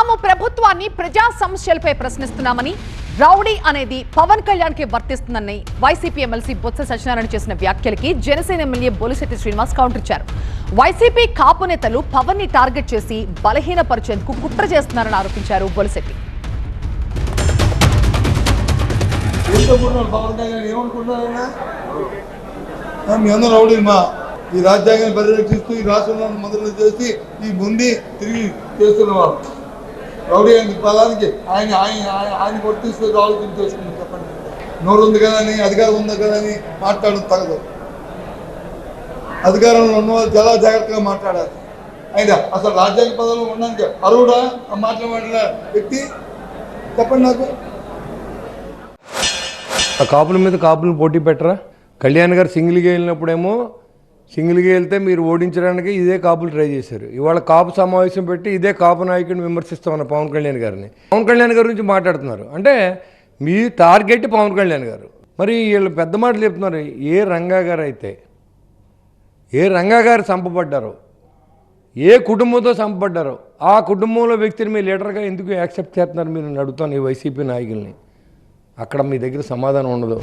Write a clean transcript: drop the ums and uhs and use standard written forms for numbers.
తాము ప్రభుత్వాన్ని ప్రజా సమస్యలపై ప్రశ్నిస్తున్నామని, రౌడీ అనేది పవన్ కళ్యాణ్ కి వర్తిస్తుందని వైసీపీ ఎమ్మెల్సీ బొత్స సత్యనారాయణ చేసిన వ్యాఖ్యలకి జనసేన ఎమ్మెల్యే బొలిశెట్టి శ్రీనివాస్ కౌంటర్ ఇచ్చారు. వైసీపీ కాపు నేతలు పవన్ ని టార్గెట్ చేసి బలహీనపరిచేందుకు కుట్ర చేస్తున్నారని ఆరోపించారు బొలిశెట్టి. ఈ రాజ్యాంగాన్ని పరిరక్షిస్తూ ఈ రాష్ట్రంలో మొదలు చేసి ఈ ముందు తిరిగి చేస్తున్న వాళ్ళు రౌడీ అని పదానికి ఆయన ఆయన ఆయన కొట్టి తీసుకొని ఆలోచన చేసుకుని చెప్పండి. నోరు ఉంది కదా అని, అధికారం ఉంది కదా అని మాట్లాడడం తగదు. అధికారంలో ఉన్న వాళ్ళు చాలా జాగ్రత్తగా మాట్లాడాలి. ఆయన అసలు రాజ్యాంగ పదవులు ఉండడానికి అర్హుడా మాట్లాడిన వ్యక్తి చెప్పండి నాకు. కాపుల మీద కాపులను పోటీ పెట్టరా? కళ్యాణ్ గారు సింగిల్గా వెళ్ళినప్పుడేమో సింగిల్గా వెళ్తే మీరు ఓడించడానికి ఇదే కాపులు ట్రై చేశారు. ఇవాళ కాపు సమావేశం పెట్టి ఇదే కాపు నాయకుడిని విమర్శిస్తామన్న పవన్ కళ్యాణ్ గారిని, పవన్ కళ్యాణ్ గారి గురించి మాట్లాడుతున్నారు. అంటే మీ టార్గెట్ పవన్ కళ్యాణ్ గారు. మరి వీళ్ళు పెద్ద మాటలు చెప్తున్నారు. ఏ రంగా గారు అయితే ఏ రంగా గారు చంపబడ్డారో, ఏ కుటుంబంతో చంపబడ్డారో ఆ కుటుంబంలో వ్యక్తిని మీ లీడర్గా ఎందుకు యాక్సెప్ట్ చేస్తున్నారు మీరు అడుగుతాను ఈ వైసీపీ నాయకుల్ని. అక్కడ మీ దగ్గర సమాధానం ఉండదు.